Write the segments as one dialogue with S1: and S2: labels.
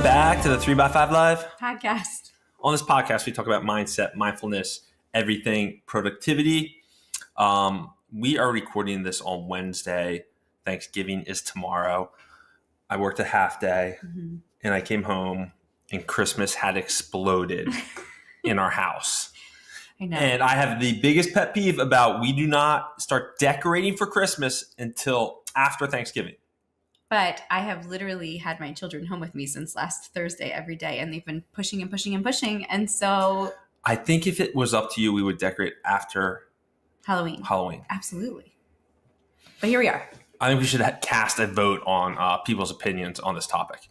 S1: back to the 3x5 Live
S2: podcast.
S1: On this podcast, we talk about mindset, mindfulness, everything, productivity. We are recording this on Wednesday. Thanksgiving is tomorrow. I worked a half day and I came home and Christmas had exploded in our house.
S2: I know.
S1: And I have the biggest pet peeve about we do not start decorating for Christmas until after Thanksgiving.
S2: But I have literally had my children home with me since last Thursday every day, and they've been pushing and pushing and pushing. And so
S1: I think if it was up to you, we would decorate after
S2: Halloween. Absolutely. But here we are.
S1: I think we should cast a vote on people's opinions on this topic.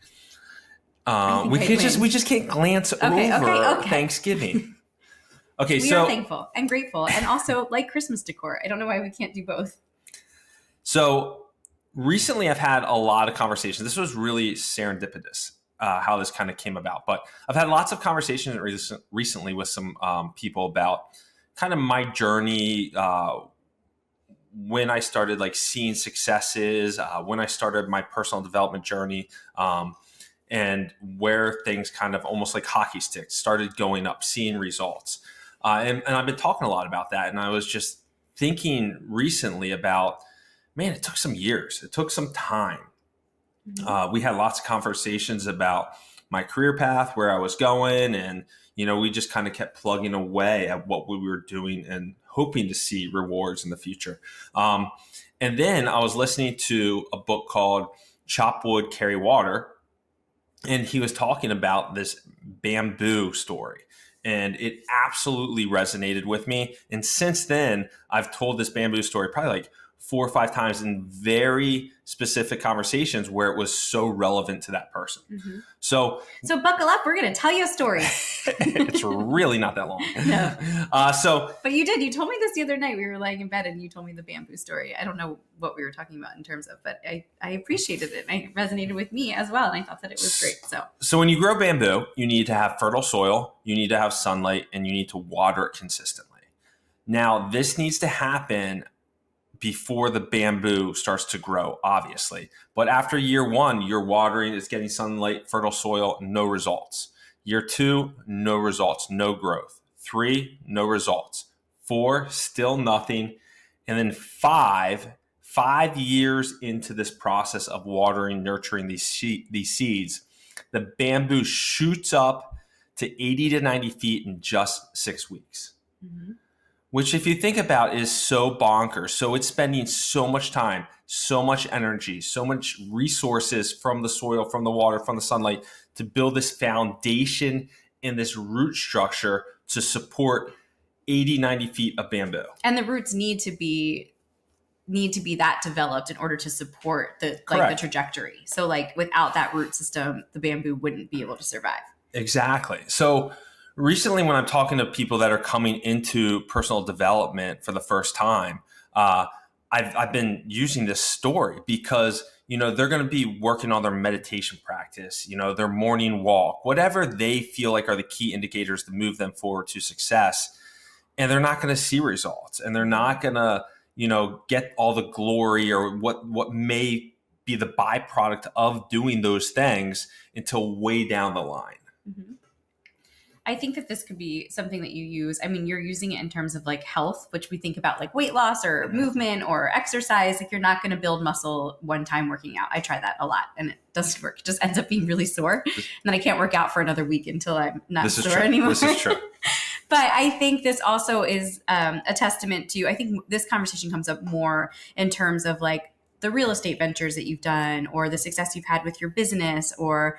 S1: We just can't glance over Thanksgiving. Okay,
S2: we are thankful and grateful and also like Christmas decor. I don't know why we can't do both.
S1: So recently I've had a lot of conversations. This was really serendipitous how this kind of came about. But I've had lots of conversations recently with some people about kind of my journey when I started like seeing successes, when I started my personal development journey, and where things kind of almost like hockey sticks started going up, seeing results. And I've been talking a lot about that. And I was just thinking recently about, man, it took some years. It took some time. We had lots of conversations about my career path, where I was going. And, we just kind of kept plugging away at what we were doing and hoping to see rewards in the future. And then I was listening to a book called Chop Wood, Carry Water. And he was talking about this bamboo story. And it absolutely resonated with me. And since then, I've told this bamboo story probably like 4 or 5 times in very specific conversations where it was so relevant to that person. So
S2: buckle up. We're going to tell you a story.
S1: It's really not that long.
S2: No. But you did. You told me this the other night. We were laying in bed and you told me the bamboo story. I don't know what we were talking about in terms of, but I appreciated it. And it resonated with me as well. And I thought that it was great.
S1: So when you grow bamboo, you need to have fertile soil, you need to have sunlight, and you need to water it consistently. Now, this needs to happen before the bamboo starts to grow, obviously. But after year 1, you're watering, it's getting sunlight, fertile soil, no results. Year 2, no results, no growth. 3, no results. 4, still nothing. And then 5 years into this process of watering, nurturing these seeds, the bamboo shoots up to 80 to 90 feet in just 6 weeks. Which, if you think about, is so bonkers. So it's spending so much time, so much energy, so much resources from the soil, from the water, from the sunlight to build this foundation and this root structure to support 80, 90 feet of bamboo.
S2: And the roots need to be that developed in order to support the trajectory. So like without that root system, the bamboo wouldn't be able to survive.
S1: Exactly. So recently, when I'm talking to people that are coming into personal development for the first time, I've been using this story because, they're going to be working on their meditation practice, their morning walk, whatever they feel like are the key indicators to move them forward to success. And they're not going to see results, and they're not going to, get all the glory or what may be the byproduct of doing those things until way down the line.
S2: I think that this could be something that you use. I mean, you're using it in terms of like health, which we think about like weight loss or movement or exercise. Like you're not going to build muscle one time working out. I try that a lot and it doesn't work. It just ends up being really sore. And then I can't work out for another week until I'm not sore anymore.
S1: This is true.
S2: But I think this also is a testament to, I think this conversation comes up more in terms of like the real estate ventures that you've done or the success you've had with your business or,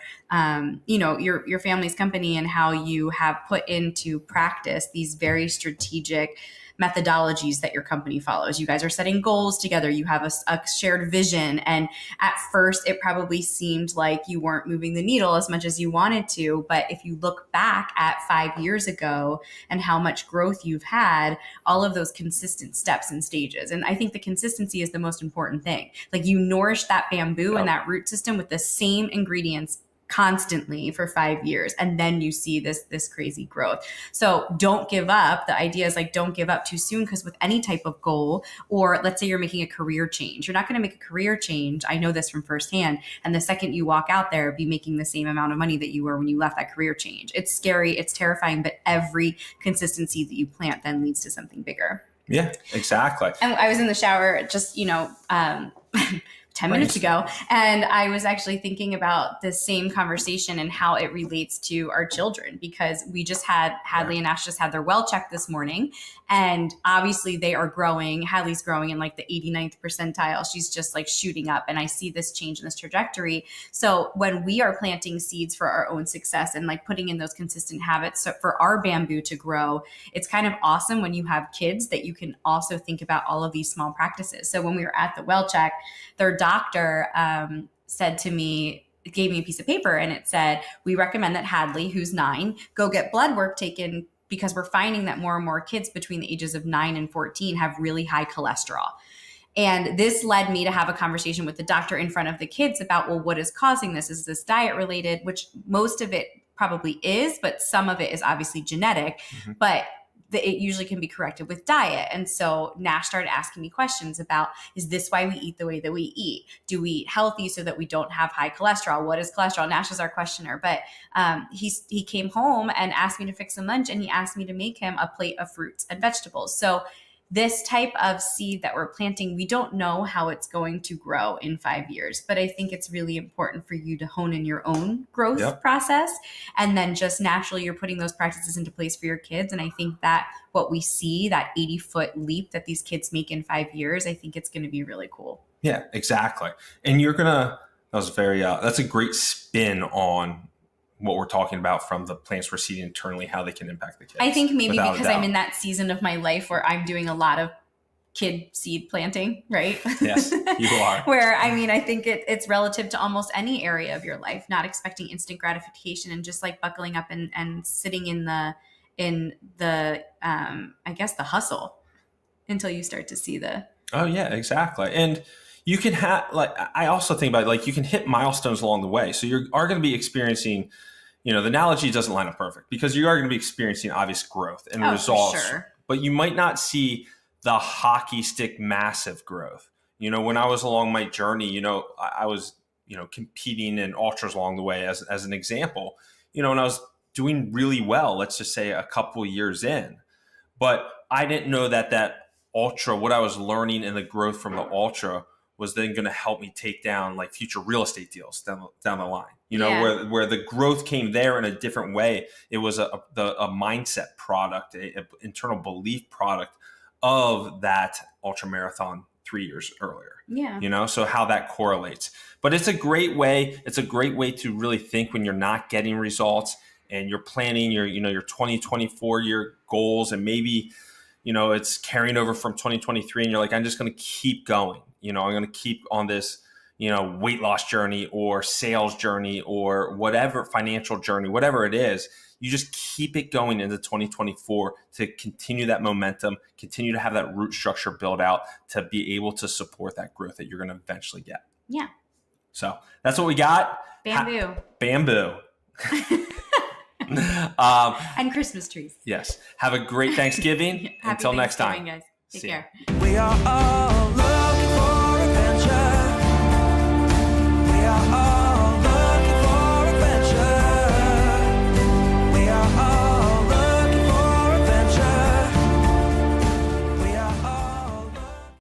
S2: your family's company and how you have put into practice these very strategic methodologies that your company follows. You guys are setting goals together. You have a shared vision. And at first, it probably seemed like you weren't moving the needle as much as you wanted to. But if you look back at 5 years ago and how much growth you've had, all of those consistent steps and stages. And I think the consistency is the most important thing. Like you nourish that bamboo and that root system with the same ingredients constantly for 5 years, and then you see this crazy growth. So don't give up. The idea is like, don't give up too soon, because with any type of goal, or let's say you're making a career change, you're not going to make a career change. I know this from firsthand. And the second you walk out there, be making the same amount of money that you were when you left that career change. It's scary, it's terrifying, but every consistency that you plant then leads to something bigger.
S1: Yeah, exactly.
S2: And I was in the shower just, 10 minutes ago. And I was actually thinking about the same conversation and how it relates to our children, because we just had Hadley and Ash just had their well check this morning. And obviously they are growing. Hadley's growing in like the 89th percentile. She's just like shooting up. And I see this change in this trajectory. So when we are planting seeds for our own success and like putting in those consistent habits for our bamboo to grow, it's kind of awesome when you have kids that you can also think about all of these small practices. So when we were at the well check, their doctor said to me, gave me a piece of paper, and it said, we recommend that Hadley, who's 9, go get blood work taken, because we're finding that more and more kids between the ages of 9 and 14 have really high cholesterol. And this led me to have a conversation with the doctor in front of the kids about, well, what is causing this? Is this diet related? Which most of it probably is, but some of it is obviously genetic. Mm-hmm. But it usually can be corrected with diet. And so Nash started asking me questions about, is this why we eat the way that we eat? Do we eat healthy so that we don't have high cholesterol? What is cholesterol? Nash is our questioner. But he came home and asked me to fix him lunch, and he asked me to make him a plate of fruits and vegetables. So this type of seed that we're planting, we don't know how it's going to grow in 5 years, but I think it's really important for you to hone in your own growth process. And then just naturally, you're putting those practices into place for your kids. And I think that what we see, that 80-foot leap that these kids make in 5 years, I think it's going to be really cool.
S1: Yeah, exactly. And that's a great spin on what we're talking about from the plants we're seeding internally, how they can impact the kids.
S2: I think maybe because I'm in that season of my life where I'm doing a lot of kid seed planting, right?
S1: Yes, you are.
S2: Where, I think it's relative to almost any area of your life, not expecting instant gratification and just like buckling up and sitting in the I guess the hustle until you start to see the.
S1: Oh yeah, exactly. And you can have, I also think about you can hit milestones along the way. So you are going to be experiencing, the analogy doesn't line up perfect, because you are going to be experiencing obvious growth and results,
S2: sure.
S1: But you might not see the hockey stick massive growth. When I was along my journey, I was, competing in ultras along the way as an example, and I was doing really well, let's just say a couple years in, but I didn't know that ultra, what I was learning and the growth from the ultra was then going to help me take down future real estate deals down the line, where the growth came there in a different way. It was a mindset product, a internal belief product of that ultra marathon 3 years earlier.
S2: Yeah.
S1: So how that correlates, but it's a great way. It's a great way to really think when you're not getting results and you're planning your 2024 year goals, and maybe, it's carrying over from 2023 and you're like, I'm just going to keep going. I'm going to keep on this, weight loss journey or sales journey or whatever, financial journey, whatever it is. You just keep it going into 2024 to continue that momentum, continue to have that root structure built out to be able to support that growth that you're going to eventually get.
S2: Yeah.
S1: So that's what we got.
S2: Bamboo.
S1: Bamboo.
S2: And Christmas trees.
S1: Yes. Have a great Thanksgiving. Until next time.
S2: Guys. Take
S1: See
S2: care.
S1: ya.
S3: We are all